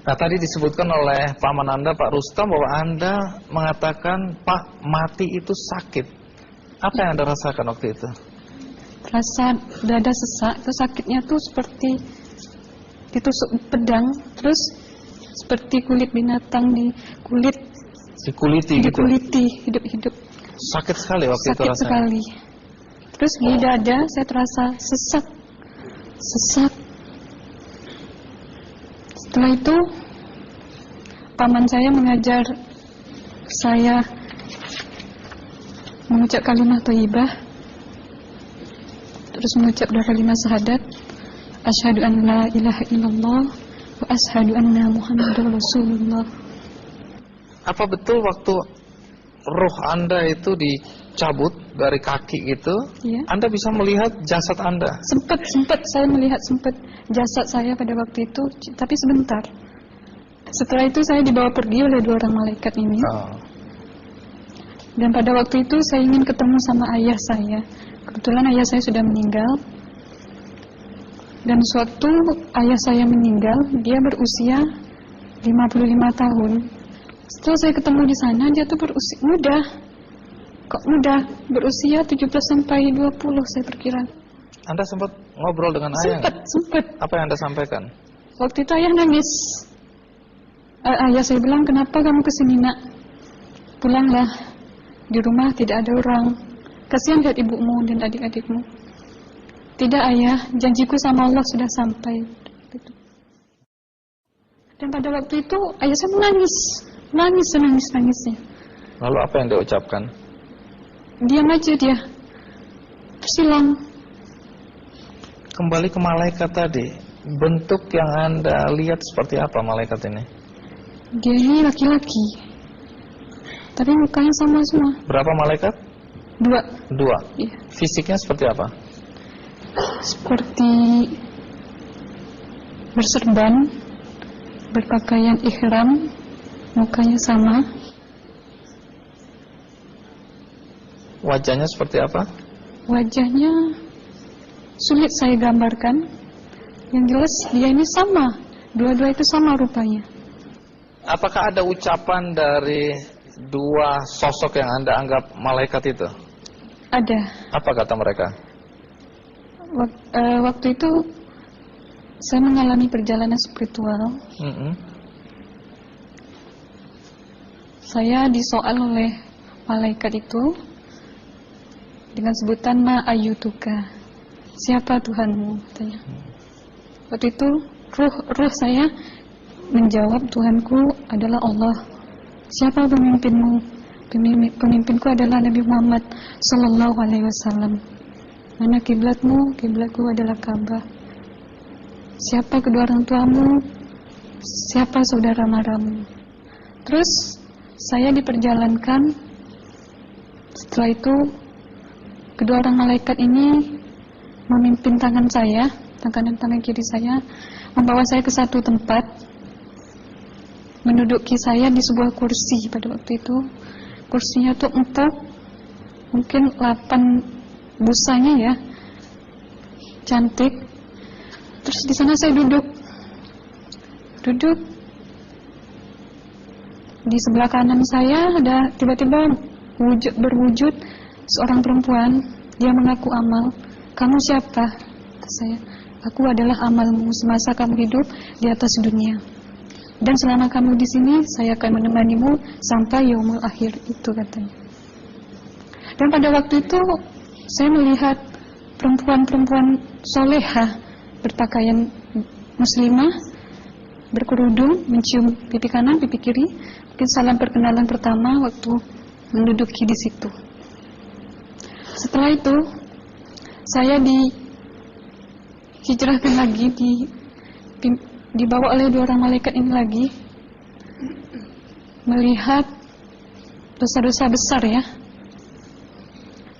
Nah, tadi disebutkan oleh paman Anda, Pak Rustam, bahwa Anda mengatakan, Pak, mati itu sakit. Apa yang Anda rasakan waktu itu? Rasa dada sesak, itu sakitnya tuh seperti ditusuk pedang, terus seperti kulit binatang Dikuliti gitu? dikuliti hidup-hidup. Sakit sekali waktu itu Sakit rasanya? sekali. Terus di dada saya terasa sesak. Setelah itu paman saya mengajar saya mengucap kalimat thayyibah, terus mengucap dua kalimat syahadat, asyhadu an la ilaha illallah wa asyhadu anna muhammadar rasulullah. Apa betul waktu roh Anda itu dicabut dari kaki itu, Ya. Anda bisa melihat jasad Anda? Sempat saya melihat jasad saya pada waktu itu, tapi sebentar. Setelah itu saya dibawa pergi oleh dua orang malaikat ini. Dan pada waktu itu saya ingin ketemu sama ayah saya. Kebetulan ayah saya sudah meninggal. Dan suatu ayah saya meninggal, dia berusia 55 tahun. Setelah saya ketemu di sana, dia tuh berusia muda. Kok muda? Berusia 17 sampai 20 saya perkira. Anda sempat ngobrol dengan ayah? Sempat. Apa yang Anda sampaikan? Waktu itu ayah nangis. Ayah saya bilang, kenapa kamu kesini nak? Pulanglah. Di rumah tidak ada orang. Kasihan lihat ibumu dan adik-adikmu. Tidak ayah, janjiku sama Allah sudah sampai. Dan pada waktu itu ayah saya menangis. Lalu apa yang dia ucapkan? Diam aja dia. Terus hilang. Kembali ke malaikat tadi, bentuk yang Anda lihat seperti apa malaikat ini? Dia ini laki-laki, tapi mukanya sama semua. Berapa malaikat? Dua. Iya. Fisiknya seperti apa? Seperti berserban, berpakaian ihram, mukanya sama. Wajahnya seperti apa? Wajahnya sulit saya gambarkan. Yang jelas dia ini sama. Dua-dua itu sama rupanya. Apakah ada ucapan dari dua sosok yang Anda anggap malaikat itu? Ada. Apa kata mereka? Waktu itu saya mengalami perjalanan spiritual. Saya disoal oleh malaikat itu dengan sebutan ma ayyutuka. Siapa Tuhanmu? Katanya. Waktu itu ruh saya menjawab, Tuhanku adalah Allah. Siapa pemimpinmu? Pemimpinku adalah Nabi Muhammad sallallahu alaihi wasallam. Mana kiblatmu? Kiblatku adalah Ka'bah. Siapa kedua orang tuamu? Siapa saudara maramu? Terus saya diperjalankan. Setelah itu kedua orang malaikat ini memimpin tangan saya, tangan kiri saya, membawa saya ke satu tempat, menduduki saya di sebuah kursi pada waktu itu. Kursinya tuh empuk, mungkin 8 busanya ya, cantik. Terus di sana saya duduk. Di sebelah kanan saya ada tiba-tiba berwujud seorang perempuan. Dia mengaku Amal. Kamu siapa? Kata saya. Aku adalah amalmu semasa kamu hidup di atas dunia. Dan selama kamu di sini, saya akan menemanimu sampai yaumul akhir, itu katanya. Dan pada waktu itu saya melihat perempuan-perempuan solehah berpakaian muslimah, berkerudung, mencium pipi kanan, pipi kiri. Mungkin salam perkenalan pertama waktu menduduki di situ. Setelah itu saya dihijrahkan lagi, dibawa oleh dua orang malaikat ini lagi, melihat dosa-dosa besar ya.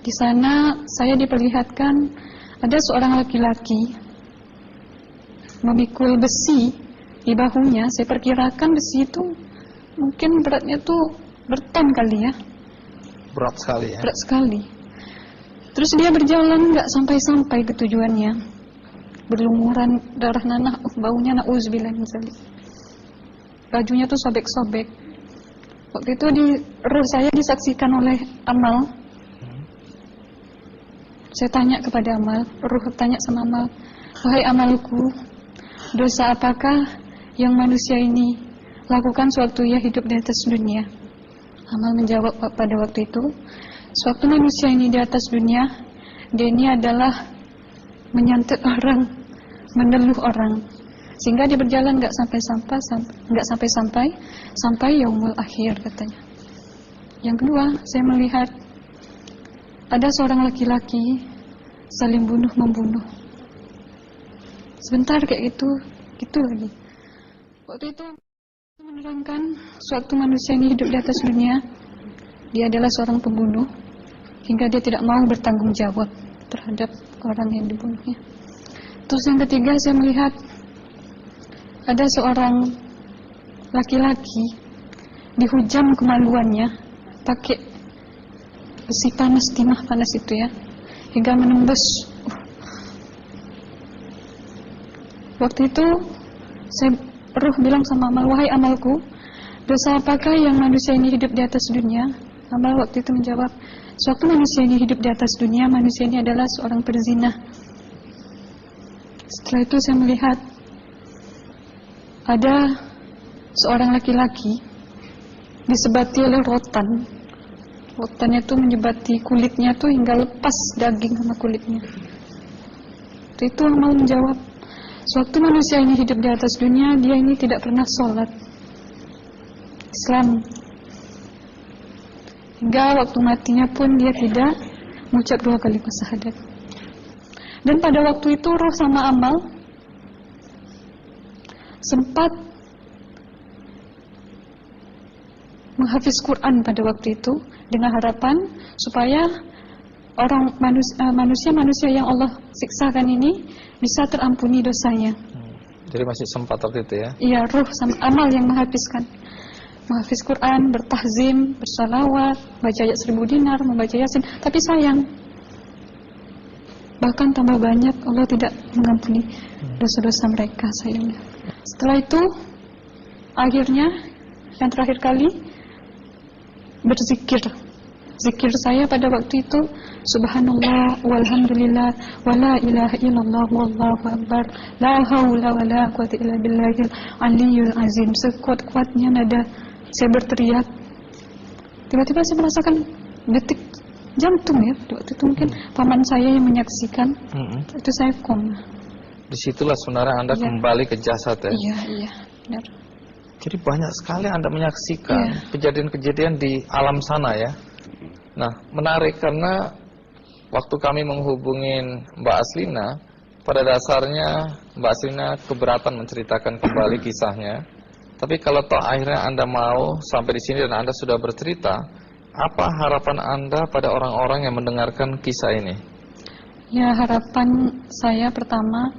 Di sana saya diperlihatkan ada seorang laki-laki memikul besi di bahunya. Saya perkirakan besi itu mungkin beratnya tuh berton kali ya. Berat sekali ya. Berat sekali. Terus dia berjalan nggak sampai ke tujuannya. Berlumuran darah nanah, baunya na'udzubillah min dzalik. bajunya tuh sobek-sobek. Waktu itu di ruh saya disaksikan oleh Amal. Saya tanya kepada Amal, ruh tanya sama Amal, wahai Amalku, dosa apakah yang manusia ini lakukan sewaktu ia hidup di atas dunia? Amal menjawab pada waktu itu, sewaktu manusia ini di atas dunia, dia ini adalah menyantet orang, meneluh orang, sehingga dia berjalan nggak sampai yaumul akhir, katanya. Yang kedua, saya melihat ada seorang laki-laki saling bunuh-membunuh. Sebentar kayak gitu lagi. Waktu itu menerangkan suatu manusia ini hidup di atas dunia, dia adalah seorang pembunuh, hingga dia tidak mau bertanggung jawab terhadap orang yang dibunuhnya. Terus yang ketiga, saya melihat ada seorang laki-laki dihujam kemaluannya pakai besi panas, timah panas itu ya, hingga menembus. Waktu itu saya ruh bilang sama Amal, wahai Amalku, dosa apakah yang manusia ini hidup di atas dunia? Amal waktu itu menjawab, sewaktu manusia ini hidup di atas dunia, manusia ini adalah seorang perzina. Setelah itu saya melihat ada seorang laki-laki disebati oleh rotan. Rotannya itu menyebati kulitnya tuh hingga lepas daging sama kulitnya. Itu Amal menjawab, sewaktu manusia ini hidup di atas dunia, dia ini tidak pernah sholat Islam, hingga waktu matinya pun dia tidak mengucap 2 kali syahadat. Dan pada waktu itu roh sama Amal sempat menghafiz Quran pada waktu itu dengan harapan supaya orang manusia yang Allah siksakan ini bisa terampuni dosanya. Jadi masih sempat waktu itu ya? Iya, ruh sama Amal yang menghafiz Quran, bertahzim, bersalawat, baca ayat 1000 dinar, membaca Yasin. Tapi sayang, bahkan tambah banyak Allah tidak mengampuni dosa-dosa mereka, sayangnya. Setelah itu, akhirnya yang terakhir kali berzikir. Zikir saya pada waktu itu subhanallah walhamdulillah wala ilaha illallah wallahu akbar la haula wala quwwata illa billahil aliyyil azim. Sekuat-kuatnya nada saya berteriak. Tiba-tiba saya merasakan detik jantung ya. Waktu itu mungkin paman saya yang menyaksikan. Itu saya koma. Disitulah sebenarnya Anda kembali ke jasad ya? Iya, benar. Jadi banyak sekali Anda menyaksikan kejadian-kejadian di alam sana ya. Nah, menarik karena waktu kami menghubungin Mbak Aslina, pada dasarnya Mbak Aslina keberatan menceritakan kembali kisahnya. Tapi kalau toh akhirnya Anda mau sampai di sini dan Anda sudah bercerita, apa harapan Anda pada orang-orang yang mendengarkan kisah ini? Ya, harapan saya pertama,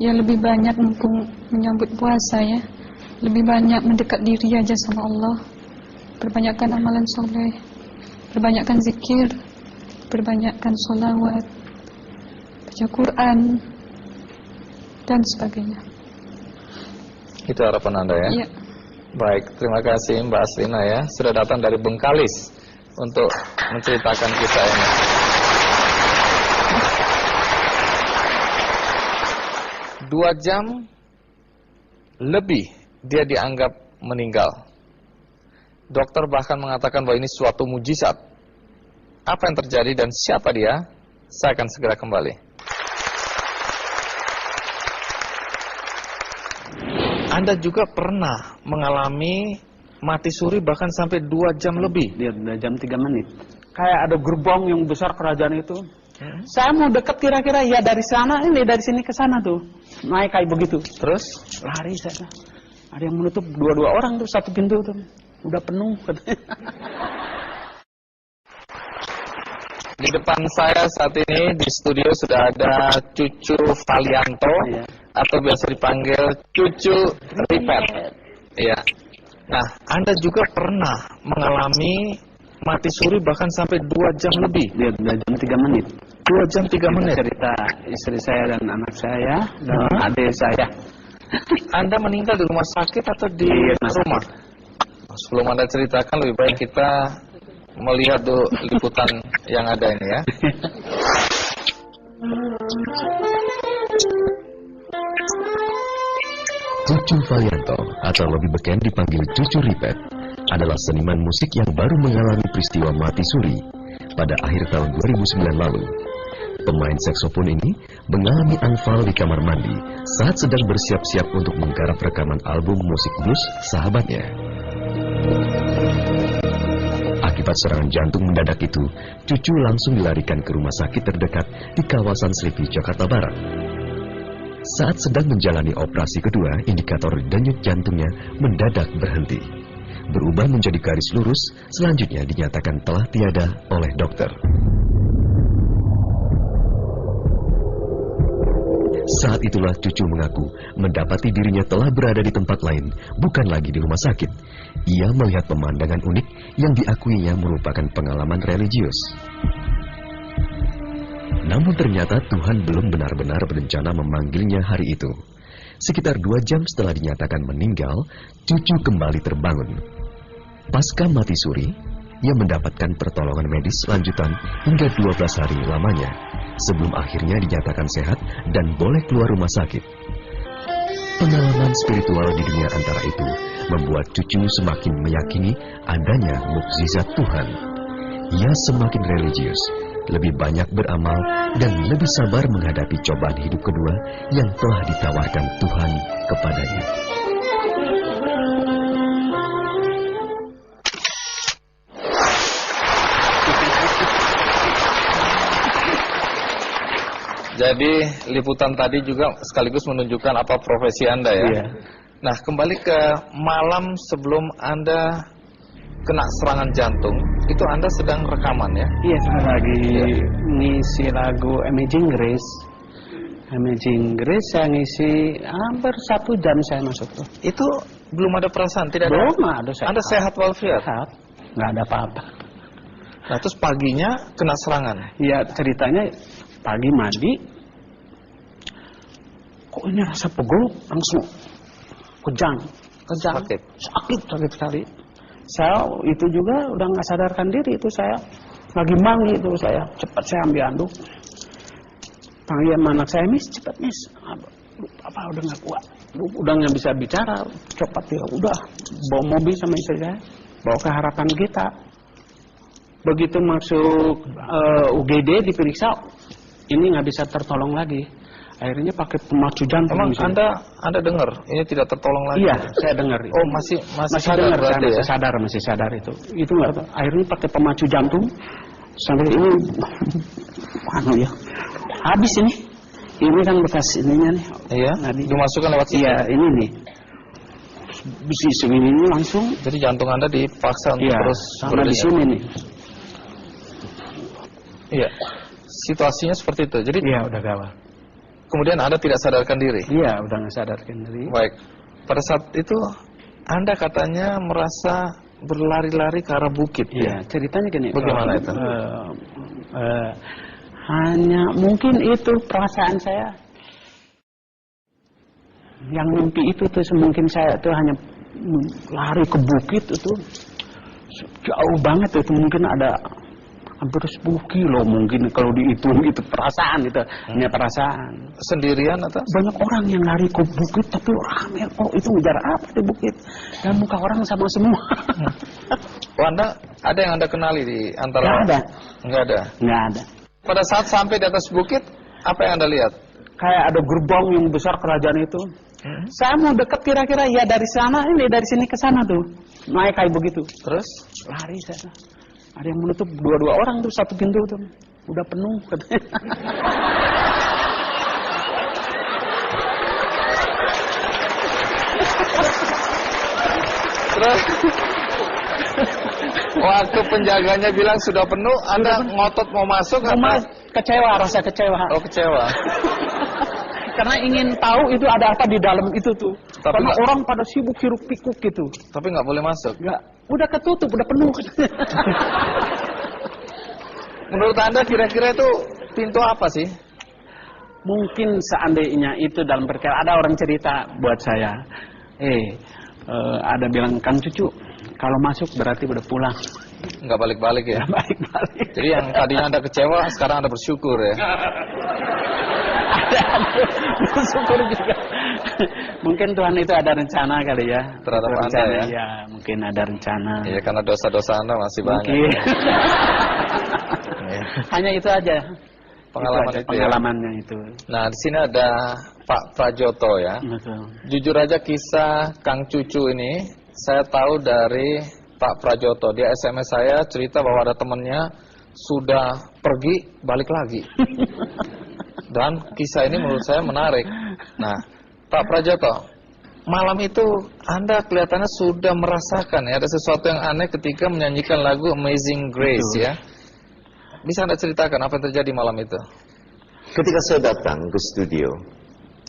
ya lebih banyak mumpung menyambut puasa ya, lebih banyak mendekat diri aja sama Allah, perbanyakkan amalan soleh, perbanyakkan zikir, perbanyakkan sholawat, baca Quran, dan sebagainya. Itu harapan Anda ya? Iya. Baik, terima kasih Mbak Aslina ya, sudah datang dari Bengkalis untuk menceritakan kisah ini. 2 jam lebih dia dianggap meninggal. Dokter bahkan mengatakan bahwa ini suatu mujizat. Apa yang terjadi dan siapa dia? Saya akan segera kembali. Anda juga pernah mengalami mati suri bahkan sampai 2 jam lebih? Dia 2 jam 3 menit. Kayak ada gerbong yang besar kerajaan itu. Saya mau dekat kira-kira ya dari sana, ini dari sini ke sana tuh. Naik kayak begitu. Terus? Lari saya. Ada yang menutup 2 orang tuh, satu pintu tuh. Udah penuh katanya. Di depan saya saat ini di studio sudah ada Cucu Valianto, atau biasa dipanggil Cucu Ripet. Iya. Nah, Anda juga pernah mengalami mati suri bahkan sampai 2 jam lebih? Dia 2 jam 3 menit. 2 jam 3 menit. Cerita istri saya dan anak saya dan adik saya. Anda meninggal di rumah sakit atau di rumah? Sebelum Anda ceritakan, lebih baik kita melihat dulu liputan yang ada ini ya. Cucu Valianto, atau lebih beken dipanggil Cucu Ripet, adalah seniman musik yang baru mengalami peristiwa mati suri pada akhir tahun 2009 lalu. Pemain saksofon ini mengalami anfal di kamar mandi saat sedang bersiap-siap untuk menggarap rekaman album musik blues sahabatnya. Akibat serangan jantung mendadak itu, Cucu langsung dilarikan ke rumah sakit terdekat di kawasan Selipi, Jakarta Barat. Saat sedang menjalani operasi kedua, indikator denyut jantungnya mendadak berhenti. Berubah menjadi garis lurus, selanjutnya dinyatakan telah tiada oleh dokter. Saat itulah Cucu mengaku mendapati dirinya telah berada di tempat lain, bukan lagi di rumah sakit. Ia melihat pemandangan unik yang diakuinya merupakan pengalaman religius. Namun ternyata Tuhan belum benar-benar berencana memanggilnya hari itu. Sekitar 2 jam setelah dinyatakan meninggal, Cucu kembali terbangun. Pasca mati suri, ia mendapatkan pertolongan medis lanjutan hingga 12 hari lamanya, sebelum akhirnya dinyatakan sehat dan boleh keluar rumah sakit. Pengalaman spiritual di dunia antara itu membuat Cucu semakin meyakini adanya mukjizat Tuhan. Ia semakin religius, lebih banyak beramal, dan lebih sabar menghadapi cobaan hidup kedua yang telah ditawarkan Tuhan kepadanya. Jadi liputan tadi juga sekaligus menunjukkan apa profesi Anda ya. Iya. Nah, kembali ke malam sebelum Anda kena serangan jantung, itu Anda sedang rekaman ya? Iya, saya lagi ngisi lagu Amazing Grace. Amazing Grace saya ngisi hampir 1 jam saya masuk tuh. Itu belum ada perasaan, tidak ada? Belum ada saya. Anda sehat walafiat? Sehat, nggak ada apa-apa. Nah, terus paginya kena serangan? Iya, ceritanya pagi mandi, kok ini rasa pegel, langsung kejang. Sakit sekali. Saya itu juga udah nggak sadarkan diri, itu saya lagi mandi itu saya cepat saya ambil anduk, panggil anak saya, Miss, cepat Miss, apa udah nggak kuat, udah nggak bisa bicara, cepat ya udah bawa mobil sama istri saya, bawa ke Harapan Kita. Begitu masuk UGD diperiksa, ini nggak bisa tertolong lagi. Akhirnya pakai pemacu jantung. Emang Anda dengar ini tidak tertolong lagi? Iya, saya dengar. Oh, masih sadar dengar, berarti ya? masih sadar itu. Itu nggak tahu. Akhirnya pakai pemacu jantung sampai ini, ya, habis ini. Ini kan bekas ininya nih. Iya. Dimasukkan lewat sini. Iya, ini nih. Besi segini ini langsung. Jadi jantung Anda dipaksa untuk terus sama di sini nih. Iya. Situasinya seperti itu. Jadi iya, udah gawat. Kemudian Anda tidak sadarkan diri? Iya, udah nggak sadarkan diri. Baik. Pada saat itu Anda katanya merasa berlari-lari ke arah bukit. Iya, ceritanya gini. Bagaimana itu? Hanya mungkin itu perasaan saya. Yang mimpi itu tuh mungkin saya tuh hanya lari ke bukit itu jauh banget itu, mungkin ada hampir 10 kilo mungkin kalau dihitung itu, perasaan itu hanya perasaan. Sendirian atau? Banyak orang yang lari ke bukit tapi ramai, oh itu ngejar apa di bukit, dan muka orang sama semua. Oh, ada yang Anda kenali di antara? Nggak ada. Nggak ada. Pada saat sampai di atas bukit, apa yang Anda lihat? Kayak ada gerbong yang besar kerajaan itu. Saya mau dekat kira-kira ya dari sana, ini dari sini ke sana tuh, naik kayak begitu. Terus lari saya. Ada yang menutup 2 orang tuh, 1 pintu tuh udah penuh katanya. Terus waktu penjaganya bilang sudah penuh, Anda ngotot mau masuk? Kecewa, rasa kecewa. Oh, kecewa. Karena ingin tahu itu ada apa di dalam itu tuh. Tapi karena orang pada sibuk hiruk pikuk gitu. Tapi nggak boleh masuk. Nggak, udah ketutup, udah penuh. Menurut Anda kira-kira itu pintu apa sih? Mungkin seandainya itu dalam perkara ada orang cerita buat saya, ada bilang, Kang Cucu, kalau masuk berarti udah pulang. Nggak balik-balik ya? Balik-balik. Jadi yang tadinya Anda kecewa, sekarang Anda bersyukur ya? Ada bersyukur juga. Mungkin Tuhan itu ada rencana kali ya. Terhadap Anda rencana, ya? Ya, mungkin ada rencana. Iya, karena dosa-dosa Anda masih banyak. Mungkin. Ya. Hanya itu aja. Pengalaman itu, pengalamannya itu. Nah, di sini ada Pak Prajoto ya. Betul. Jujur aja kisah Kang Cucu ini saya tahu dari Pak Prajoto. Dia SMS saya cerita bahwa ada temannya sudah pergi balik lagi. Dan kisah ini menurut saya menarik. Nah, Pak Prajoto, malam itu Anda kelihatannya sudah merasakan ya ada sesuatu yang aneh ketika menyanyikan lagu Amazing Grace. Betul. Ya. Bisa Anda ceritakan apa yang terjadi malam itu? Ketika saya datang ke studio,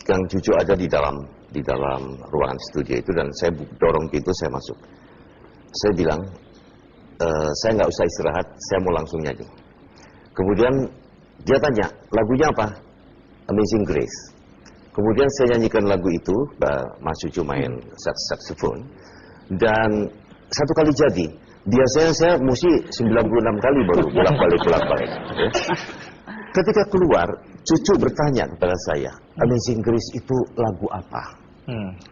Kang Cucu ada di dalam ruangan studio itu, dan saya dorong pintu, saya masuk. Saya bilang, saya nggak usah istirahat, saya mau langsung nyanyi. Kemudian dia tanya, lagunya apa? Amazing Grace. Kemudian saya nyanyikan lagu itu, Mas Cucu main saksofon, dan satu kali jadi. Biasanya saya mesti 96 kali baru bolak-balik. Ya. Ketika keluar, Cucu bertanya kepada saya, Amazing Grace itu lagu apa?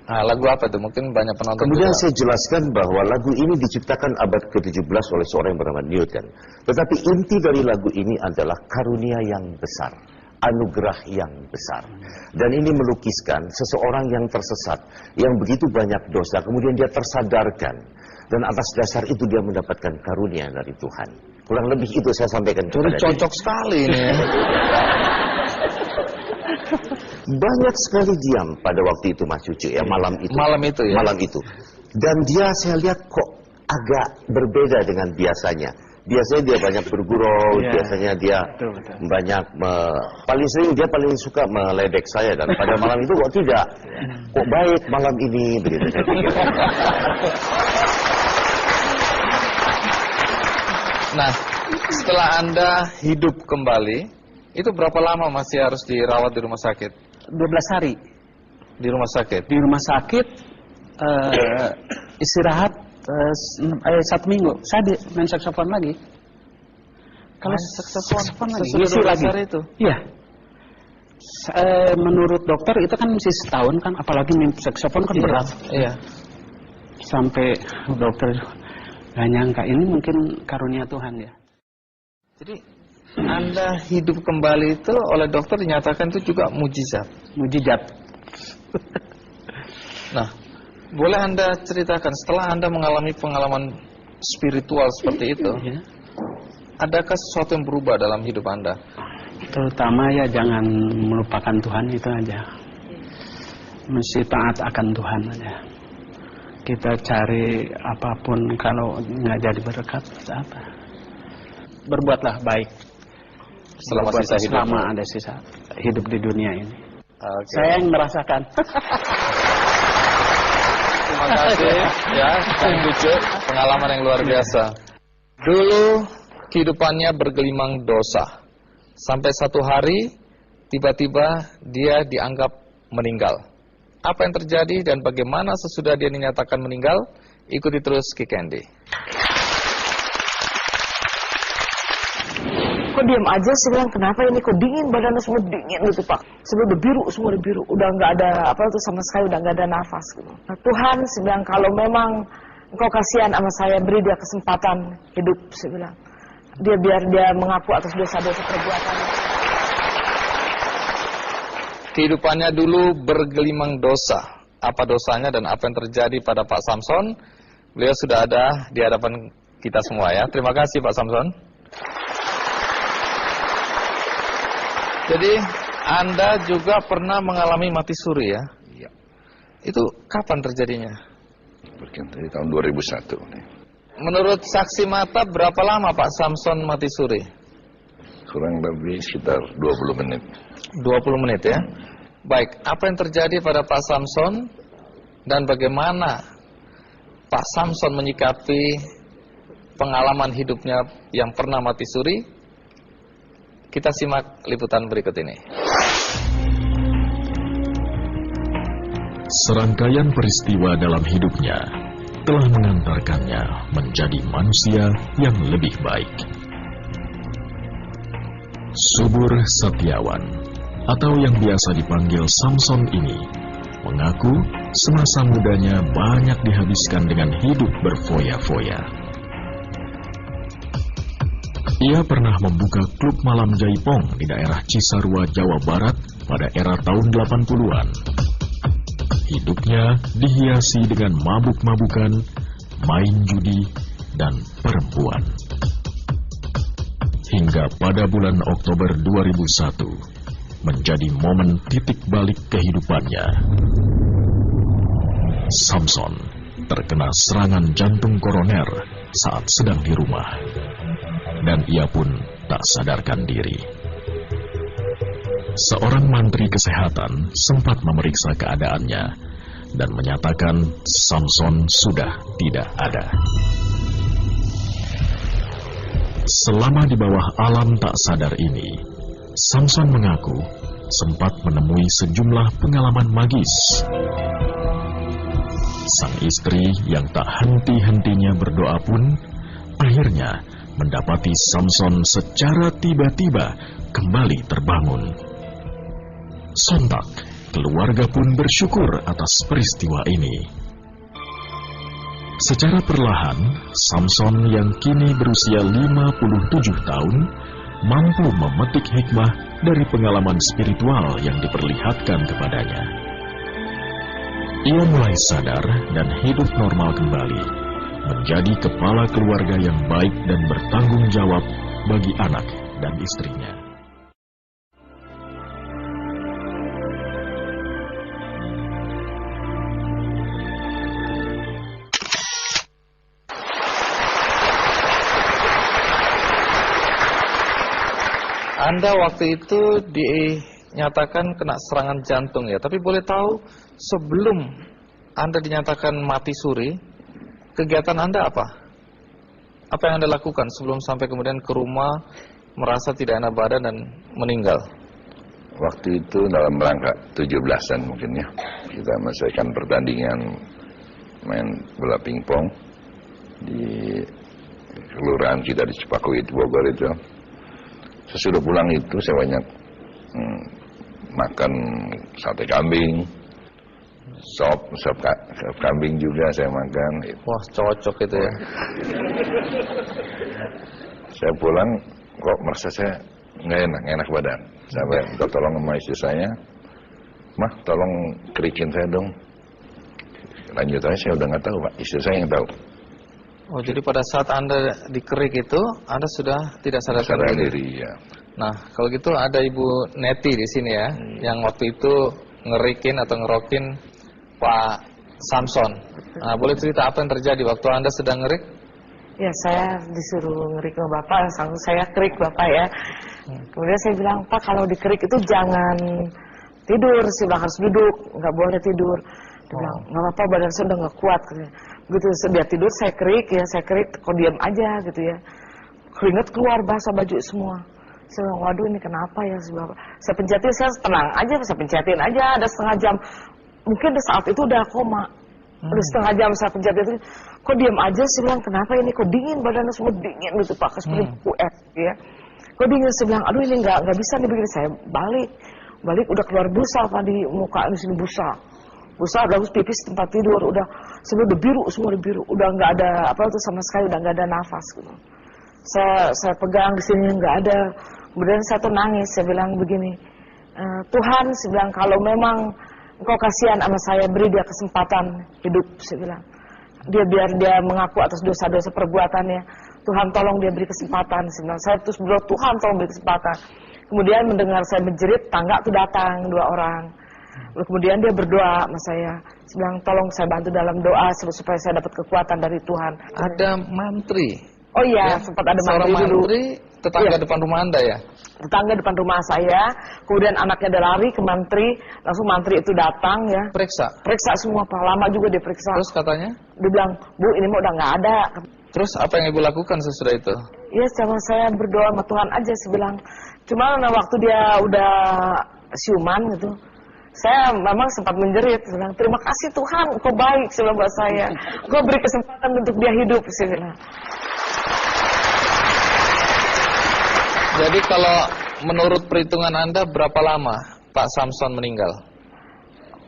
Nah, lagu apa itu? Mungkin banyak penonton. Kemudian juga. saya jelaskan bahwa lagu ini diciptakan abad ke-17 oleh seorang yang bernama Newton. Tetapi inti dari lagu ini adalah karunia yang besar, anugerah yang besar. Dan ini melukiskan seseorang yang tersesat, yang begitu banyak dosa, kemudian dia tersadarkan. Dan atas dasar itu dia mendapatkan karunia dari Tuhan. Kurang lebih itu saya sampaikan kepada dia. Cocok sekali ini. Banyak sekali diam pada waktu itu Mas Cucu ya, malam itu. Malam itu ya? Malam itu. Dan dia saya lihat kok agak berbeda dengan biasanya. Biasanya dia banyak bergurau, biasanya dia banyak, paling sering dia paling suka meledek saya. Dan pada malam itu kok tidak. Kok baik malam ini, begitu saya pikir. Nah, setelah Anda hidup kembali, itu berapa lama masih harus dirawat di rumah sakit? 12 hari. Di rumah sakit? Di rumah sakit, istirahat 1 minggu. Saya main saksofon lagi. Kalau saksofon lagi, ngisi lagi itu? Iya. Menurut dokter itu kan mesti setahun kan, apalagi main saksofon kan berat. Iya. Sampai dokter nggak nyangka ini mungkin karunia Tuhan ya. Jadi Anda hidup kembali itu oleh dokter dinyatakan itu juga mujizat. Mujizat. Nah, boleh Anda ceritakan setelah Anda mengalami pengalaman spiritual seperti itu, adakah sesuatu yang berubah dalam hidup Anda? Terutama ya jangan melupakan Tuhan itu aja. Mesti taat akan Tuhan aja. Kita cari apapun, kalau nggak jadi berkat apa? Berbuatlah baik. Selama ada sisa hidup di dunia ini. Okay. Saya yang merasakan. Terima kasih ya, Kang Cucu, pengalaman yang luar biasa. Dulu kehidupannya bergelimang dosa. Sampai satu hari tiba-tiba dia dianggap meninggal. Apa yang terjadi dan bagaimana sesudah dia dinyatakan meninggal? Ikuti terus Ki Candy. Kok diam aja sih, bilang kenapa ini kok dingin, badannya semua dingin gitu Pak. Semua udah biru, udah nggak ada apa itu sama sekali, udah nggak ada nafas gitu. Nah, Tuhan sih bilang kalau memang engkau kasihan sama saya, beri dia kesempatan hidup, saya bilang. Dia biar dia mengaku atas dosa-dosa perbuatannya. Kehidupannya dulu bergelimang dosa. Apa dosanya dan apa yang terjadi pada Pak Samson? Beliau sudah ada di hadapan kita semua ya. Terima kasih Pak Samson. Jadi Anda juga pernah mengalami mati suri ya? Iya. Itu kapan terjadinya? Dari tahun 2001. Menurut saksi mata berapa lama Pak Samson mati suri? Kurang lebih sekitar 20 menit. 20 menit ya? Baik, apa yang terjadi pada Pak Samson dan bagaimana Pak Samson menyikapi pengalaman hidupnya yang pernah mati suri? Kita simak liputan berikut ini. Serangkaian peristiwa dalam hidupnya telah mengantarkannya menjadi manusia yang lebih baik. Subur Setiawan, atau yang biasa dipanggil Samson ini, mengaku semasa mudanya banyak dihabiskan dengan hidup berfoya-foya. Ia pernah membuka klub malam jaipong di daerah Cisarua, Jawa Barat pada era tahun 80-an. Hidupnya dihiasi dengan mabuk-mabukan, main judi, dan perempuan. Hingga pada bulan Oktober 2001, menjadi momen titik balik kehidupannya. Samson terkena serangan jantung koroner saat sedang di rumah, dan ia pun tak sadarkan diri. Seorang mantri kesehatan sempat memeriksa keadaannya dan menyatakan Samson sudah tidak ada. Selama di bawah alam tak sadar ini, Samson mengaku sempat menemui sejumlah pengalaman magis. Sang istri yang tak henti-hentinya berdoa pun akhirnya mendapati Samson secara tiba-tiba kembali terbangun. Sontak, keluarga pun bersyukur atas peristiwa ini. Secara perlahan, Samson yang kini berusia 57 tahun mampu memetik hikmah dari pengalaman spiritual yang diperlihatkan kepadanya. Ia mulai sadar dan hidup normal kembali, menjadi kepala keluarga yang baik dan bertanggung jawab bagi anak dan istrinya. Anda waktu itu dinyatakan kena serangan jantung ya, tapi boleh tahu sebelum Anda dinyatakan mati suri, kegiatan Anda apa? Apa yang Anda lakukan sebelum sampai kemudian ke rumah merasa tidak enak badan dan meninggal? Waktu itu dalam rangka 17-an mungkin ya, kita menyelesaikan pertandingan main bola pingpong di kelurahan kita di Cipakuit, Bogor itu. Sesudah pulang itu saya banyak makan sate kambing, sop kambing juga saya makan. Wah, cocok itu ya. Saya pulang kok merasa saya nggak enak badan. Sampai minta tolong sama istri saya, "Mah, tolong kerikin saya dong." Lanjutannya saya udah nggak tahu, Pak. Istri saya yang tahu. Oh, jadi pada saat Anda dikerik itu, Anda sudah tidak sadarkan diri. Ya. Nah, kalau gitu ada Ibu Neti di sini ya, yang waktu itu ngerikin atau ngerokin Pak Samson. Nah, boleh cerita apa yang terjadi waktu Anda sedang ngerik? Ya, saya disuruh ngerik ke Bapak, langsung saya kerik Bapak ya. Kemudian saya bilang, "Pak, kalau dikerik itu jangan tidur, sih harus duduk, nggak boleh tidur." Dia bilang, "Nggak apa-apa, badan saya udah nggak kuat." Begitu dia tidur, saya kerik, kok diam aja gitu ya. Keringat keluar, basah baju semua. Saya bilang, "Waduh, ini kenapa ya?" Saya pencetin, saya tenang aja, saya pencetin aja, ada setengah jam. Mungkin di saat itu udah koma. Udah setengah jam saya pencetin, kok diam aja, saya bilang, "Kenapa ini, kok dingin, badannya semua dingin gitu Pak, seperti US ya. Kok dingin?" Saya bilang, "Aduh, ini nggak bisa nih begini." Saya balik udah keluar busa Pak, di muka di sini busa, terus pipis tempat tidur, udah semua udah biru, udah nggak ada apa itu sama sekali, udah nggak ada nafas gitu. Saya pegang di sini nggak ada. Kemudian saya tuh nangis, saya bilang begini, "Tuhan," saya bilang, "kalau memang Engkau kasihan sama saya, beri dia kesempatan hidup," saya bilang. Biar dia mengaku atas dosa-dosa perbuatannya. Tuhan tolong dia beri kesempatan. Saya terus berdoa, "Tuhan tolong beri kesempatan." Kemudian mendengar saya menjerit, tangga tuh datang 2 orang. Kemudian dia berdoa sama saya bilang, "Tolong saya bantu dalam doa supaya saya dapat kekuatan dari Tuhan." Ada mantri. Oh iya, sempat ada mantri dulu. Tetangga depan rumah Anda ya? Tetangga depan rumah saya. Kemudian anaknya ada lari ke mantri, langsung mantri itu datang ya. Periksa semua, Pak. Lama juga dia periksa. Terus katanya? Dia bilang, "Bu, ini mah udah nggak ada." Terus apa yang Ibu lakukan sesudah itu? Iya, sama saya berdoa sama Tuhan aja, saya bilang. Cuma waktu dia udah siuman gitu, Saya memang sempat menjerit, bilang, terima kasih Tuhan, Engkau baik sudah buat saya. Engkau beri kesempatan untuk dia hidup, saya bilang. Jadi kalau menurut perhitungan Anda berapa lama Pak Samson meninggal?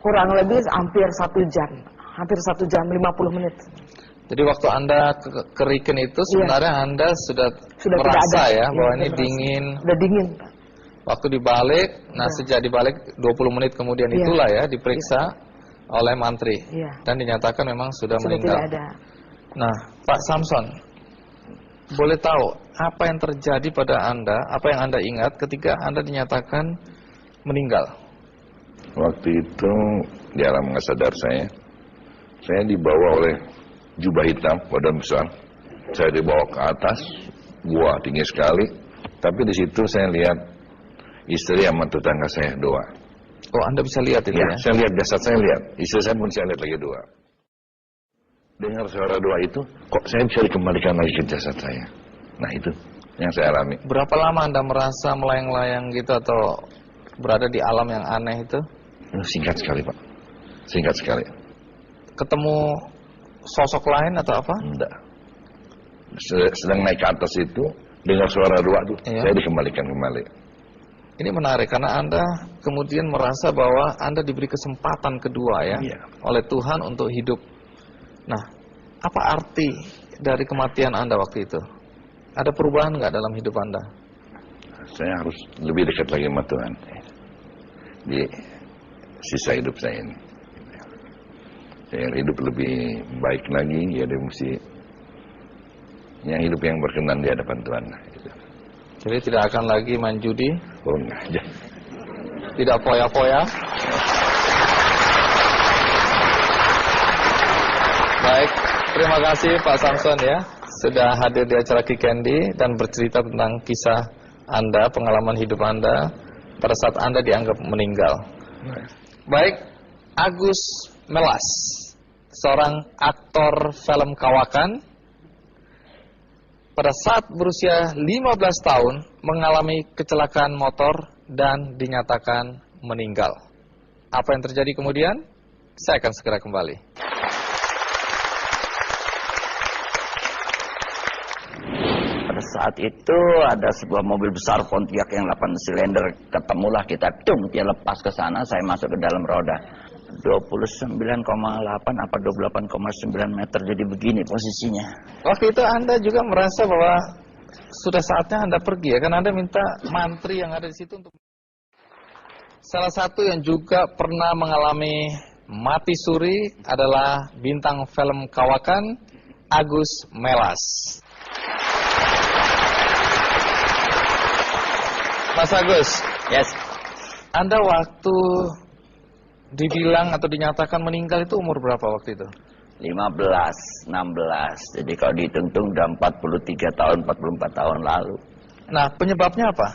Kurang lebih hampir 1 jam. Hampir 1 jam, 50 menit. Jadi waktu Anda ke Riken itu sebenarnya Anda sudah merasa ya bahwa ini dingin. Sudah dingin. Waktu dibalik, nah sejak dibalik 20 menit kemudian itulah ya diperiksa oleh mantri dan dinyatakan memang sudah meninggal. Tidak ada. Nah, Pak Samson, boleh tahu apa yang terjadi pada Anda, apa yang Anda ingat ketika Anda dinyatakan meninggal? Waktu itu di alam nggak sadar saya dibawa oleh jubah hitam, badan besar. Saya dibawa ke atas, gua tinggi sekali. Tapi di situ saya lihat istri sama tetangga saya doa. Oh, Anda bisa lihat itu ya? Saya lihat jasad, saya lihat. Istri saya pun saya lihat lagi doa. Dengar suara doa itu, kok saya bisa dikembalikan lagi ke jasad saya. Nah itu yang saya alami. Berapa lama Anda merasa melayang-layang gitu atau berada di alam yang aneh itu? Singkat sekali Pak, singkat sekali. Ketemu sosok lain atau apa? Enggak. Sedang naik ke atas itu, dengar suara doa itu, saya dikembalikan kembali. Ini menarik karena Anda kemudian merasa bahwa Anda diberi kesempatan kedua ya oleh Tuhan untuk hidup. Nah, apa arti dari kematian Anda waktu itu? Ada perubahan nggak dalam hidup Anda? Saya harus lebih dekat lagi sama Tuhan di sisa hidup saya ini. Saya hidup lebih baik lagi, ya dia mesti hidup yang berkenan di hadapan Tuhan. Jadi tidak akan lagi main judi? Oh enggak aja. Tidak foya-foya? Baik, terima kasih Pak Samson ya sudah hadir di acara Kikendi dan bercerita tentang kisah Anda, pengalaman hidup Anda pada saat Anda dianggap meninggal. Baik, Agus Melas, seorang aktor film kawakan, pada saat berusia 15 tahun mengalami kecelakaan motor dan dinyatakan meninggal. Apa yang terjadi kemudian? Saya akan segera kembali. Pada saat itu ada sebuah mobil besar Pontiac yang 8 silinder, ketemulah kita, dia lepas ke sana, saya masuk ke dalam roda. 29,8 apa 28,9 meter, jadi begini posisinya. Waktu itu Anda juga merasa bahwa sudah saatnya Anda pergi ya, karena Anda minta mantri yang ada di situ untuk. Salah satu yang juga pernah mengalami mati suri adalah bintang film kawakan Agus Melas. Mas Agus, yes. Anda waktu dibilang atau dinyatakan meninggal itu umur berapa waktu itu? 15, 16. Jadi kalau dihitung udah 43 tahun, 44 tahun lalu. Nah, penyebabnya apa?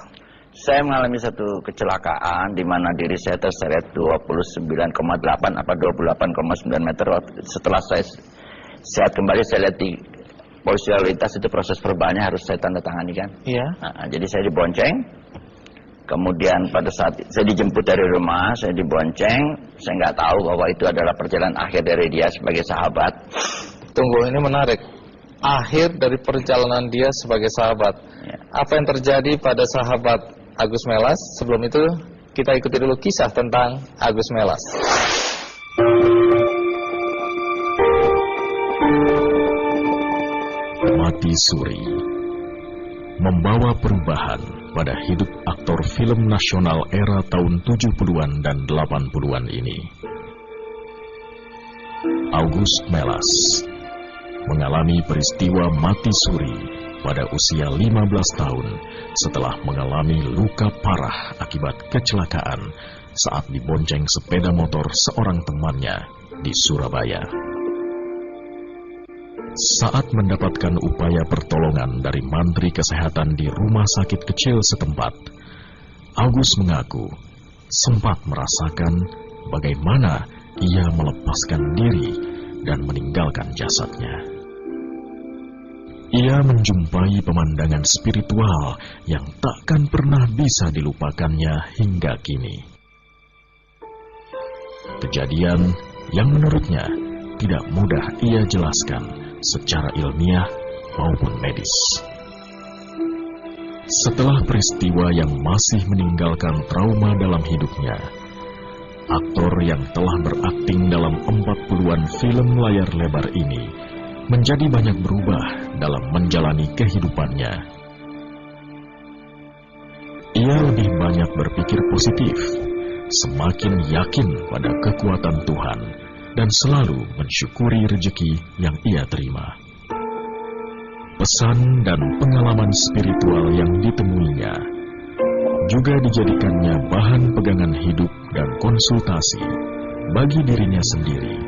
Saya mengalami satu kecelakaan di mana diri saya terseret 29,8 apa 28,9 meter. Setelah saya sehat kembali, saya lihat di polisi lalu lintas itu proses perubahannya harus saya tanda tangani kan. Iya. Nah, jadi saya dibonceng. Kemudian pada saat saya dijemput dari rumah, saya dibonceng, saya nggak tahu bahwa itu adalah perjalanan akhir dari dia sebagai sahabat. Tunggu, ini menarik. Akhir dari perjalanan dia sebagai sahabat. Ya. Apa yang terjadi pada sahabat Agus Melas? Sebelum itu, kita ikuti dulu kisah tentang Agus Melas. Mati suri membawa perubahan pada hidup aktor film nasional era tahun 70-an dan 80-an ini. Agus Melas mengalami peristiwa mati suri pada usia 15 tahun setelah mengalami luka parah akibat kecelakaan saat dibonceng sepeda motor seorang temannya di Surabaya. Saat mendapatkan upaya pertolongan dari Mantri Kesehatan di rumah sakit kecil setempat, Agus mengaku sempat merasakan bagaimana ia melepaskan diri dan meninggalkan jasadnya. Ia menjumpai pemandangan spiritual yang takkan pernah bisa dilupakannya hingga kini. Kejadian yang menurutnya tidak mudah ia jelaskan secara ilmiah maupun medis. Setelah peristiwa yang masih meninggalkan trauma dalam hidupnya, aktor yang telah berakting dalam 40-an film layar lebar ini menjadi banyak berubah dalam menjalani kehidupannya. Ia lebih banyak berpikir positif, semakin yakin pada kekuatan Tuhan, dan selalu mensyukuri rezeki yang ia terima. Pesan dan pengalaman spiritual yang ditemuinya juga dijadikannya bahan pegangan hidup dan konsultasi bagi dirinya sendiri,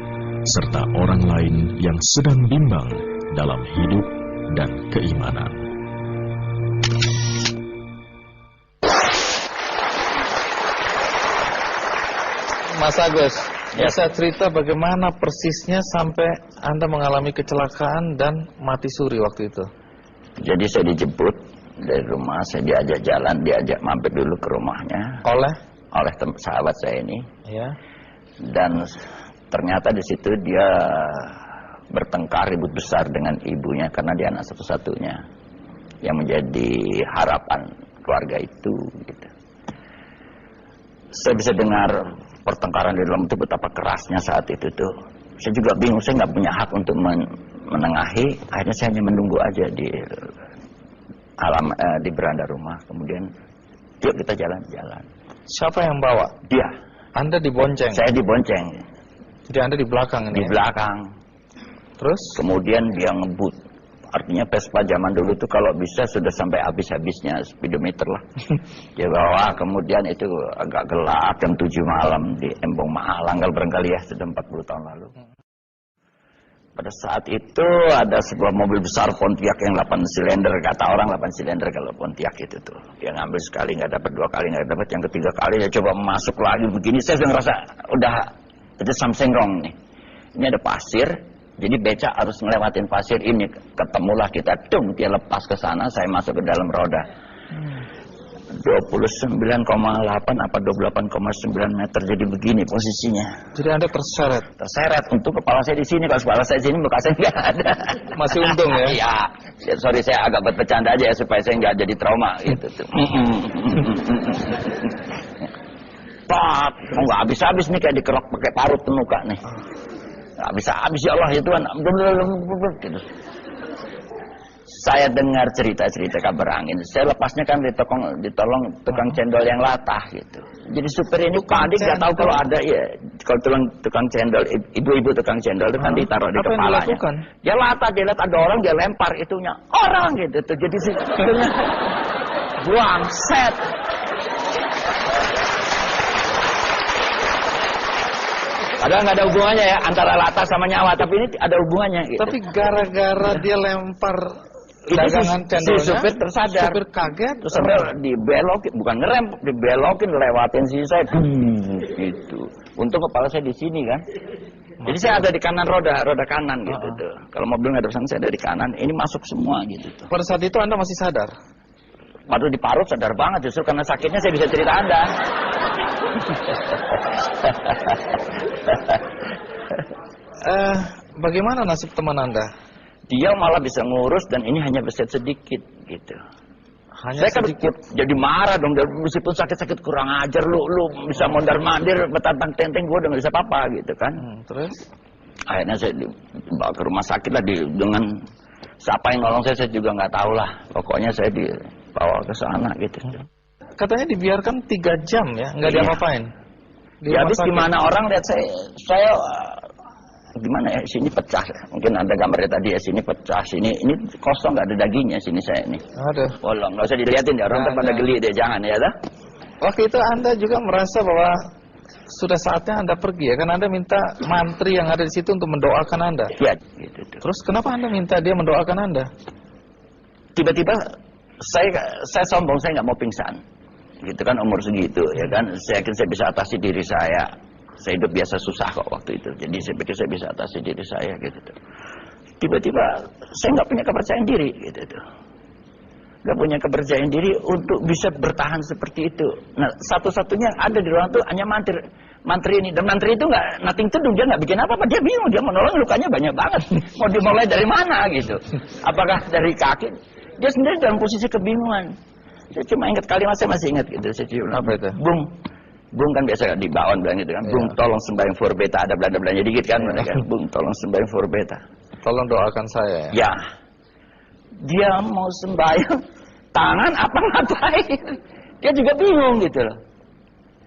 serta orang lain yang sedang bimbang dalam hidup dan keimanan. Mas Agus, bisa cerita bagaimana persisnya sampai Anda mengalami kecelakaan dan mati suri waktu itu? Jadi saya dijemput dari rumah, saya diajak jalan, diajak mampir dulu ke rumahnya. Oleh sahabat saya ini. Ya. Dan ternyata di situ dia bertengkar ribut besar dengan ibunya karena dia anak satu-satunya yang menjadi harapan keluarga itu. Gitu. Saya bisa dengar pertengkaran di dalam itu betapa kerasnya saat itu tuh. Saya juga bingung, saya nggak punya hak untuk menengahi. Akhirnya saya hanya menunggu aja di di beranda rumah. Kemudian, yuk kita jalan-jalan. Siapa yang bawa? Dia. Anda dibonceng? Saya dibonceng. Jadi Anda di belakang ini? Di belakang. Terus? Kemudian dia ngebut. Artinya Vespa zaman dulu tuh kalau bisa sudah sampai habis-habisnya speedometer lah. Dia bawa, kemudian itu agak gelap jam 7 malam di Embong Mahalang, kalau barangkali ya, sudah 40 tahun lalu. Pada saat itu ada sebuah mobil besar Pontiac yang 8 silinder, kata orang 8 silinder kalau Pontiac itu tuh. Dia ngambil sekali nggak dapat, 2 kali nggak dapat, yang ketiga kali dia coba masuk lagi begini. Saya sudah ngerasa udah itu something wrong nih. Ini ada pasir. Jadi becak harus ngelewatin pasir ini. Ketemulah kita, dia lepas ke sana, saya masuk ke dalam roda. 29,8 apa 28,9 meter, jadi begini posisinya. Jadi Anda terseret? Terseret, untuk kepala saya di sini, kalau kepala saya di sini, muka saya nggak ada. Masih untung ya? Iya, sorry saya agak bercanda aja ya, supaya saya nggak jadi trauma gitu tuh. Pak, nggak habis-habis nih, kayak dikerok pakai parut ke muka nih. Nggak bisa habis ya Allah ya Tuhan. Gitu. Saya dengar cerita-cerita kabar angin. Saya lepasnya kan ditolong tukang cendol yang latah gitu. Jadi supir ini panik, nggak tahu kalau ada ya. Kalau tukang cendol, ibu-ibu tukang cendol itu kan ditaruh di kepalanya. Dia latah, dia lihat ada orang, dia lempar itunya orang gitu. Jadi supirnya buang set. Padahal nggak ada hubungannya ya antara latah sama nyawa, tapi ini ada hubungannya. Gitu. Tapi gara-gara dia lempar dagangan cendolnya, si supir tersadar, supir kaget, terus sampai dibelokin, bukan ngerem, dibelokin, lewatin si saya, gitu. Untung kepala saya di sini kan. Jadi saya ada di kanan roda kanan gitu tuh. Kalau mobil nggak ada sana, saya ada di kanan. Ini masuk semua gitu tuh. Pada saat itu Anda masih sadar? Waktu diparut sadar banget, justru karena sakitnya saya bisa cerita Anda. Bagaimana nasib teman Anda? Dia malah bisa ngurus dan ini hanya beset sedikit gitu. Hanya saya sedikit. Kan jadi marah dong, meskipun sakit-sakit kurang ajar lu bisa mondar-mandir betantang tenteng, gue udah nggak bisa apa-apa gitu kan. Terus? Akhirnya saya dibawa ke rumah sakit lah dengan siapa yang nolong saya juga nggak tahu lah. Pokoknya saya dibawa ke sana gitu. Katanya dibiarkan 3 jam ya, nggak diapa-apain. Ya habis gimana orang lihat saya gimana ya, sini pecah. Mungkin ada gambarnya tadi ya, sini pecah, sini ini kosong, nggak ada dagingnya sini saya ini. Aduh. Bolong, nggak usah dilihatin ya, orang pada geli deh, jangan ya dah. Waktu itu Anda juga merasa bahwa sudah saatnya Anda pergi ya, kan Anda minta mantri yang ada di situ untuk mendoakan Anda. Iya, gitu. Terus kenapa Anda minta dia mendoakan Anda? Tiba-tiba saya sombong, saya nggak mau pingsan. Gitu kan, umur segitu ya kan, saya yakin saya bisa atasi diri saya. Saya hidup biasa susah kok waktu itu, jadi saya pikir saya bisa atasi diri saya gitu. Tiba-tiba saya nggak punya kepercayaan diri gitu. nggak punya kepercayaan diri untuk bisa bertahan seperti itu. Nah, satu-satunya ada di ruangan itu hanya mantri ini, dan mantri itu nggak nothing to do, dia nggak bikin apa-apa, dia bingung, dia menolong, lukanya banyak banget, mau dimulai dari mana gitu? Apakah dari kaki? Dia sendiri dalam posisi kebingungan. Saya cuma ingat kalimat, saya masih ingat gitu, saya cuma Apa itu? Bung kan biasa di Baon bilang gitu kan, Bung tolong sembahyang for beta, ada Belanda-Belanda dikit kan, mereka, Bung tolong sembahyang for beta. Tolong doakan saya. Ya, dia mau sembahyang, tangan apa ngapain? Dia juga bingung gitu loh.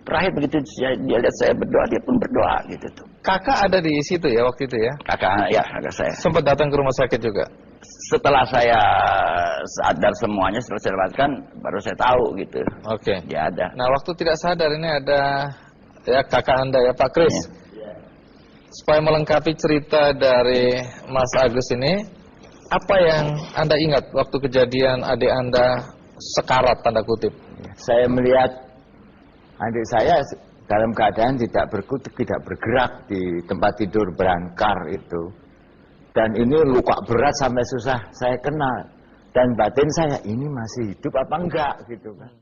Terakhir begitu dia lihat saya berdoa, dia pun berdoa gitu tuh. Kakak ada di situ ya waktu itu ya? Kakak saya. Sempat datang ke rumah sakit juga? Setelah saya sadar semuanya, setelah saya dapatkan, baru saya tahu gitu. Oke. Dia ada. Nah, waktu tidak sadar ini ada ya kakak Anda ya, Pak Kris. Ya. Supaya melengkapi cerita dari Mas Agus ini, apa yang Anda ingat waktu kejadian adik Anda sekarat tanda kutip? Saya melihat adik saya dalam keadaan tidak berkutik, tidak bergerak di tempat tidur berangkar itu. Dan ini luka berat sampai susah saya kenal. Dan batin saya, ini masih hidup apa enggak gitu kan.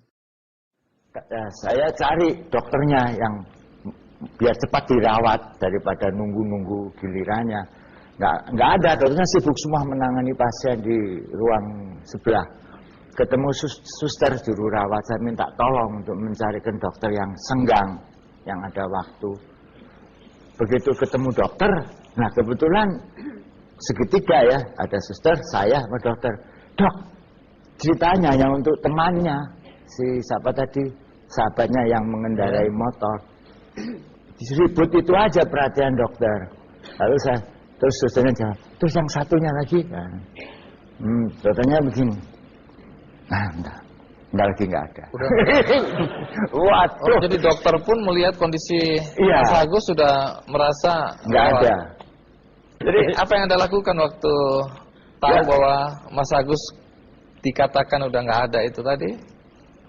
Saya cari dokternya yang biar cepat dirawat daripada nunggu-nunggu gilirannya. Nggak ada, dokternya sibuk semua menangani pasien di ruang sebelah. Ketemu suster juru rawat, saya minta tolong untuk mencarikan dokter yang senggang, yang ada waktu. Begitu ketemu dokter, nah kebetulan segitiga ya, ada suster, saya sama dokter. Dok, ceritanya yang untuk temannya, si siapa tadi, sahabatnya yang mengendarai motor. Ribut itu aja perhatian dokter. Lalu saya, terus susternya jawab, terus yang satunya lagi. Nah, dokternya begini. Nah, enggak lagi enggak ada. Waduh. Jadi dokter pun melihat kondisi Mas Agus sudah merasa enggak ada. Jadi apa yang Anda lakukan waktu tahu bahwa Mas Agus dikatakan udah nggak ada itu tadi?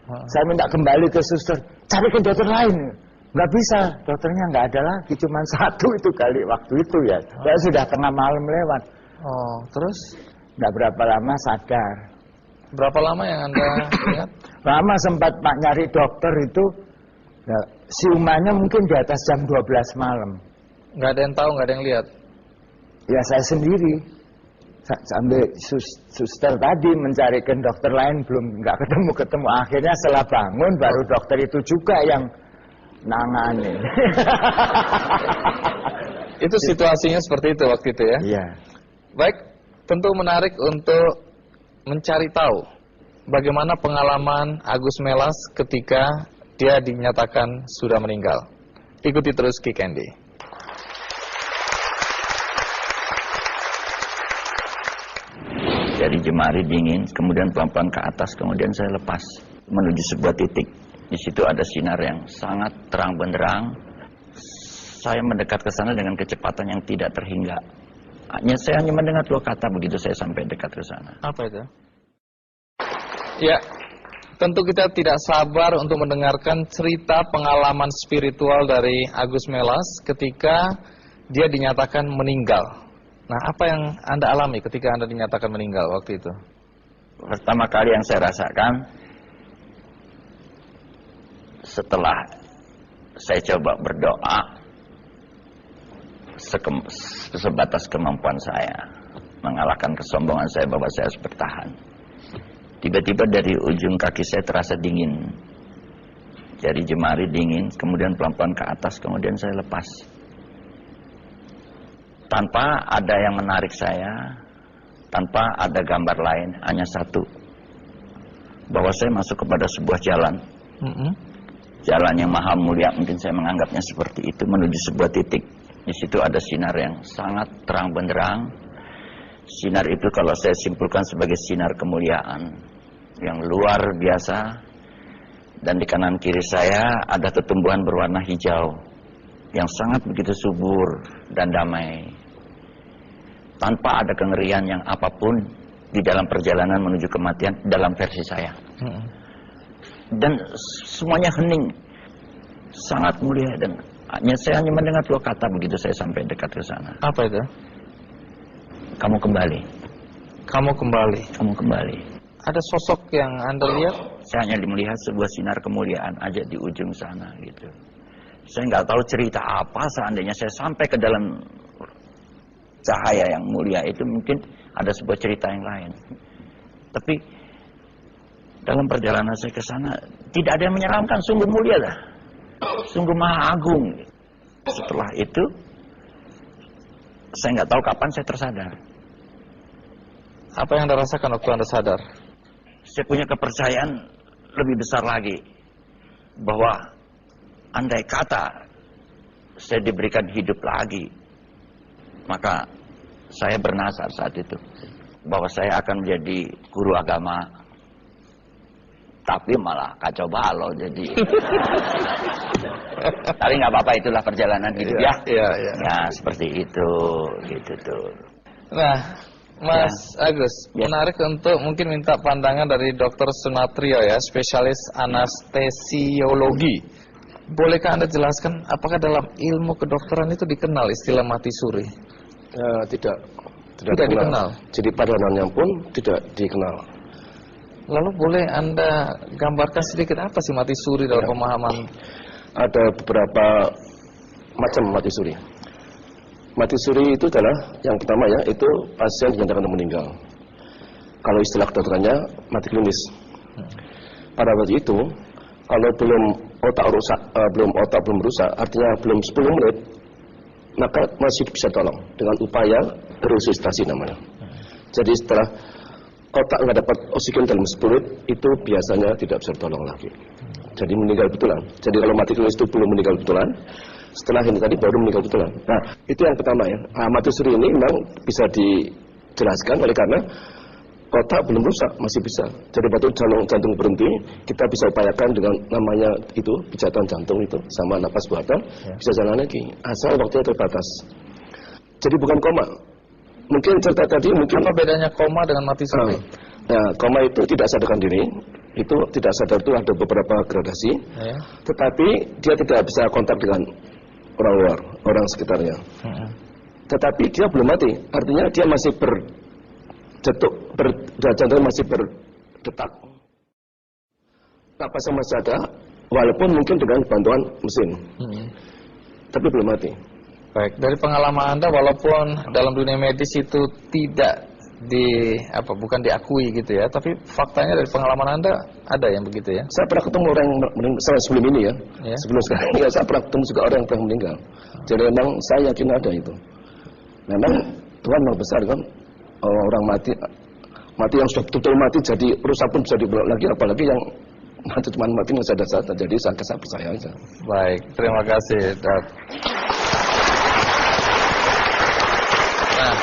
Saya minta kembali ke suster, cari ke dokter lain. Nggak bisa, dokternya nggak ada lagi, cuma satu itu kali waktu itu ya. Ya sudah tengah malam lewat. Oh, terus? Nggak berapa lama sadar. Berapa lama yang Anda ingat? Lama sempat Pak nyari dokter itu, ya, siumannya mungkin di atas jam 12 malam. Nggak ada yang tahu, nggak ada yang lihat? Ya saya sendiri. Sampai suster tadi mencarikan dokter lain belum nggak ketemu. Akhirnya setelah bangun baru dokter itu juga yang nangani. Itu situasinya seperti itu waktu itu ya? Iya. Baik, tentu menarik untuk mencari tahu bagaimana pengalaman Agus Melas ketika dia dinyatakan sudah meninggal. Ikuti terus Ki Candy. Dari jemari dingin, kemudian pelan-pelan ke atas, kemudian saya lepas menuju sebuah titik. Di situ ada sinar yang sangat terang benderang. Saya mendekat ke sana dengan kecepatan yang tidak terhingga. Saya hanya mendengar 2 kata begitu saya sampai dekat ke sana. Apa itu? Ya, tentu kita tidak sabar untuk mendengarkan cerita pengalaman spiritual dari Agus Melas ketika dia dinyatakan meninggal. Nah, apa yang Anda alami ketika Anda dinyatakan meninggal waktu itu? Pertama kali yang saya rasakan, setelah saya coba berdoa, sebatas kemampuan saya, mengalahkan kesombongan saya bahwa saya harus bertahan. Tiba-tiba dari ujung kaki saya terasa dingin. Dari jemari dingin, kemudian pelan-pelan ke atas, kemudian saya lepas. Tanpa ada yang menarik saya, tanpa ada gambar lain, hanya satu. Bahwa saya masuk kepada sebuah jalan. Jalan yang maha mulia, mungkin saya menganggapnya seperti itu, menuju sebuah titik. Di situ ada sinar yang sangat terang benderang. Sinar itu kalau saya simpulkan sebagai sinar kemuliaan yang luar biasa. Dan di kanan kiri saya ada tumbuhan berwarna hijau yang sangat begitu subur dan damai, tanpa ada kengerian yang apapun di dalam perjalanan menuju kematian dalam versi saya. Dan semuanya hening, sangat mulia, dan saya hanya mendengar 2 kata begitu saya sampai dekat ke sana. Apa itu? Kamu kembali. Kamu kembali. Kamu kembali. ada sosok yang Anda lihat? Saya hanya melihat sebuah sinar kemuliaan aja di ujung sana gitu. Saya nggak tahu cerita apa, seandainya saya sampai ke dalam cahaya yang mulia itu, mungkin ada sebuah cerita yang lain. Tapi dalam perjalanan saya ke sana tidak ada yang menyeramkan, sungguh mulia lah, sungguh maha agung. Setelah itu saya nggak tahu kapan saya tersadar. Apa yang Anda rasakan waktu Anda sadar? Saya punya kepercayaan lebih besar lagi bahwa andai kata saya diberikan hidup lagi, maka saya bernazar saat itu bahwa saya akan menjadi guru agama. Tapi malah kacau balau jadi. Tapi nggak apa-apa, itulah perjalanan hidup ya. Ya seperti itu, gitu tuh. Nah, Mas Agus, menarik untuk mungkin minta pandangan dari Dr. Sunatrio ya, spesialis anestesiologi. Bolehkah Anda jelaskan apakah dalam ilmu kedokteran itu dikenal istilah mati suri? Tidak dikenal. Jadi padanannya pun tidak dikenal. Lalu boleh Anda gambarkan sedikit apa sih mati suri dalam pemahaman? Ada beberapa macam mati suri. Mati suri itu adalah yang pertama ya, itu pasien dinyatakan meninggal. Kalau istilah kedokterannya mati klinis. Pada waktu itu kalau belum otak rusak, artinya belum 10 menit, maka masih bisa tolong dengan upaya resusitasi namanya. Jadi setelah otak nggak dapat oksigen dalam 10 menit, itu biasanya tidak bisa tolong lagi. Jadi meninggal betulan. Jadi kalau mati klinis itu belum meninggal betulan, setelah ini tadi baru meninggal betulan. Nah, itu yang pertama ya. Mati suri ini memang bisa dijelaskan oleh karena otak belum rusak, masih bisa. Jadi waktu jantung berhenti, kita bisa upayakan dengan namanya itu pijatan jantung itu sama napas buatan, bisa jalan lagi. Asal waktunya terbatas. Jadi bukan koma. Mungkin cerita tadi mungkin apa bedanya koma dengan mati suri? Nah, koma itu tidak sadarkan diri. Itu tidak sadar itu ada beberapa gradasi. Tetapi dia tidak bisa kontak dengan orang luar, orang sekitarnya. Tetapi dia belum mati. Artinya dia masih jantung masih berdetak. Napasnya masih ada, walaupun mungkin dengan bantuan mesin. Tapi belum mati. Baik, dari pengalaman Anda, walaupun dalam dunia medis itu tidak bukan diakui gitu ya, tapi faktanya dari pengalaman Anda ada yang begitu ya? Saya pernah ketemu orang yang meninggal sebelum ini ya. Sebelum sekarang ya, saya pernah ketemu juga orang yang pernah meninggal. Jadi memang saya yakin ada itu. Memang Tuhan memang besar kan. Orang mati yang sudah betul-betul mati jadi rusak pun bisa dibawa lagi, apalagi yang mati cuma mati nggak sadar-sadar. Jadi saya percaya aja. Baik, terima kasih Dok. Nah,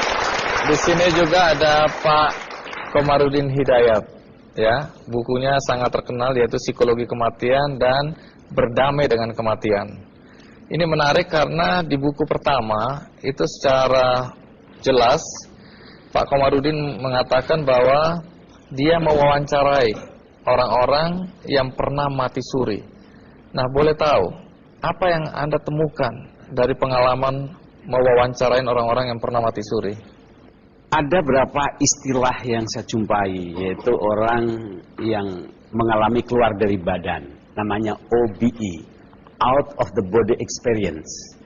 di sini juga ada Pak Komarudin Hidayat, ya, bukunya sangat terkenal yaitu Psikologi Kematian dan Berdamai dengan Kematian. Ini menarik karena di buku pertama itu secara jelas Pak Komarudin mengatakan bahwa dia mewawancarai orang-orang yang pernah mati suri. Nah, boleh tahu apa yang Anda temukan dari pengalaman mewawancarain orang-orang yang pernah mati suri? Ada berapa istilah yang saya jumpai, yaitu orang yang mengalami keluar dari badan, namanya OBE, out of the body experience.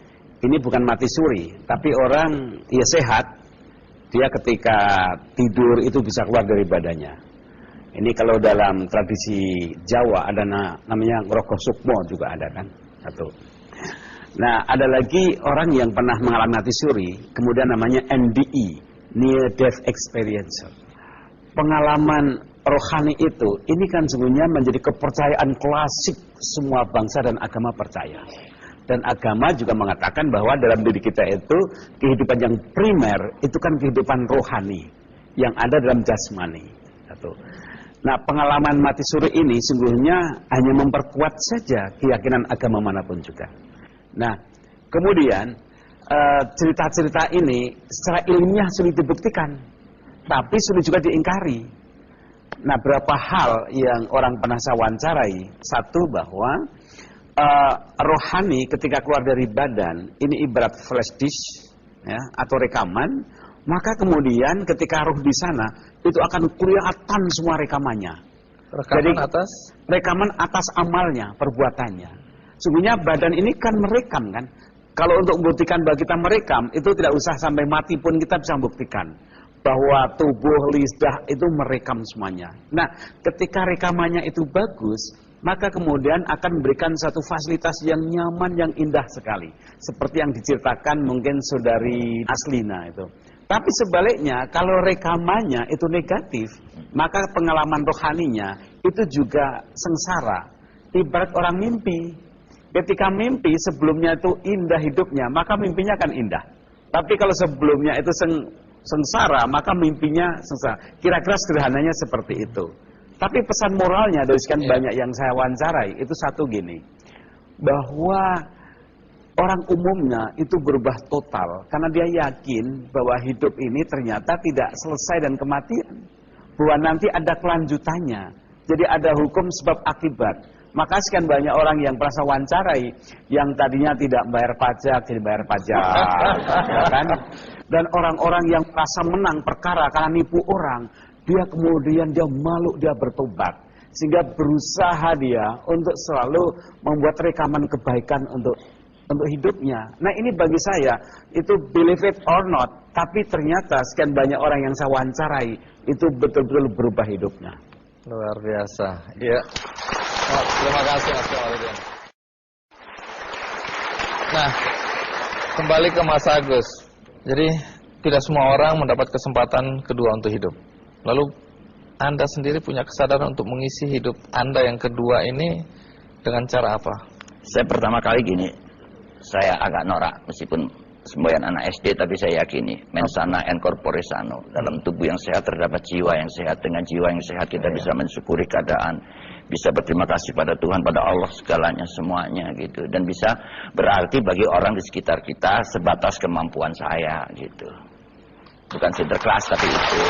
Ini bukan mati suri, tapi orang ya sehat, dia ketika tidur itu bisa keluar dari badannya. Ini kalau dalam tradisi Jawa ada namanya ngerokok sukmo juga ada kan, satu. Nah, ada lagi orang yang pernah mengalami mati suri, kemudian namanya NDE, Near Death Experience. Pengalaman rohani itu, ini kan sebenarnya menjadi kepercayaan klasik semua bangsa dan agama percaya. Dan agama juga mengatakan bahwa dalam diri kita itu, kehidupan yang primer, itu kan kehidupan rohani, yang ada dalam jasmani. Nah, pengalaman mati suri ini sungguhnya hanya memperkuat saja keyakinan agama manapun juga. Nah, kemudian cerita-cerita ini secara ilmiah sulit dibuktikan, tapi sulit juga diingkari. Nah, berapa hal yang orang pernah saya wawancarai. Satu, bahwa rohani ketika keluar dari badan, ini ibarat flash disk ya, atau rekaman, Maka kemudian ketika ruh di sana, itu akan kelihatan semua rekamannya. Rekaman atas? Rekaman atas amalnya, perbuatannya. Sungguhnya badan ini kan merekam kan. Kalau untuk membuktikan bahwa kita merekam, itu tidak usah sampai mati pun kita bisa membuktikan bahwa tubuh, lidah itu merekam semuanya. Nah, ketika rekamannya itu bagus, maka kemudian akan memberikan satu fasilitas yang nyaman, yang indah sekali. Seperti yang diceritakan mungkin saudari Aslina itu. Tapi sebaliknya, kalau rekamannya itu negatif, maka pengalaman rohaninya itu juga sengsara. Ibarat orang mimpi. Ketika mimpi sebelumnya itu indah hidupnya, maka mimpinya akan indah. Tapi kalau sebelumnya itu sengsara, maka mimpinya sengsara. Kira-kira sederhananya seperti itu. Tapi pesan moralnya dari sekian banyak yang saya wawancarai, itu satu gini. Bahwa orang umumnya itu berubah total karena dia yakin bahwa hidup ini ternyata tidak selesai dan kematian, bahwa nanti ada kelanjutannya. Jadi ada hukum sebab akibat. Maka sekian banyak orang yang merasa wawancarai, yang tadinya tidak bayar pajak jadi bayar pajak, ya kan? Dan orang-orang yang merasa menang perkara karena nipu orang, dia kemudian dia malu, dia bertobat, sehingga berusaha dia untuk selalu membuat rekaman kebaikan untuk hidupnya. Nah, ini bagi saya itu believe it or not, tapi ternyata sekian banyak orang yang saya wawancarai itu betul-betul berubah hidupnya. Luar biasa. Ya. Oh, terima kasih Mas Kamaludin. Nah, kembali ke Mas Agus. Jadi tidak semua orang mendapat kesempatan kedua untuk hidup. Lalu Anda sendiri punya kesadaran untuk mengisi hidup Anda yang kedua ini dengan cara apa? Saya pertama kali gini, saya agak norak meskipun semboyan anak SD, tapi saya yakini mens sana in corpore sano. Dalam tubuh yang sehat terdapat jiwa yang sehat. Dengan jiwa yang sehat kita bisa mensyukuri keadaan, bisa berterima kasih pada Tuhan, pada Allah segalanya semuanya gitu, dan bisa berarti bagi orang di sekitar kita sebatas kemampuan saya gitu. Bukan sinterklas tapi itu.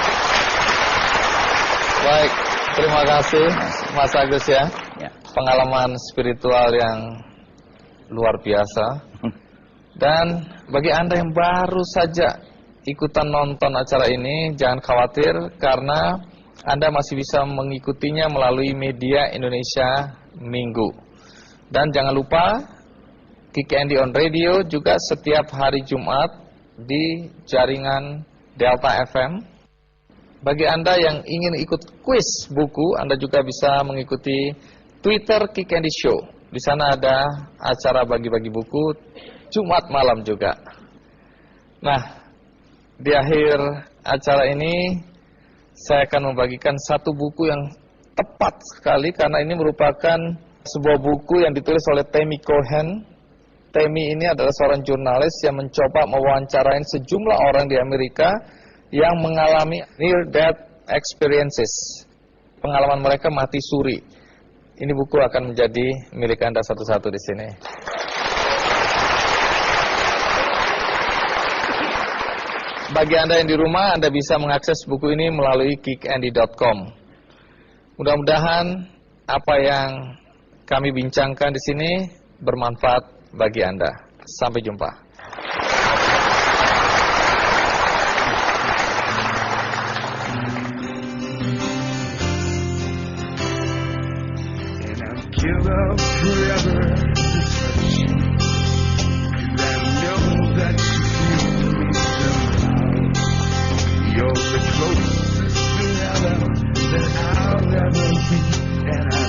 Baik, terima kasih Mas Agus ya. Pengalaman spiritual yang luar biasa. Dan bagi Anda yang baru saja ikutan nonton acara ini, jangan khawatir karena Anda masih bisa mengikutinya melalui media Indonesia Minggu. Dan jangan lupa Kick Andy on Radio juga setiap hari Jumat di jaringan Delta FM. Bagi Anda yang ingin ikut kuis buku, Anda juga bisa mengikuti Twitter Kick Andy Show. Di sana ada acara bagi-bagi buku Jumat malam juga. Nah, di akhir acara ini saya akan membagikan satu buku yang tepat sekali karena ini merupakan sebuah buku yang ditulis oleh Tammy Cohen. Tammy ini adalah seorang jurnalis yang mencoba mewawancarai sejumlah orang di Amerika yang mengalami near-death experiences. Pengalaman mereka mati suri. Ini buku akan menjadi milik Anda satu-satu di sini. Bagi Anda yang di rumah, Anda bisa mengakses buku ini melalui kickandy.com. Mudah-mudahan apa yang kami bincangkan di sini bermanfaat bagi Anda. Sampai jumpa. You're the closest to heaven that I'll ever be, and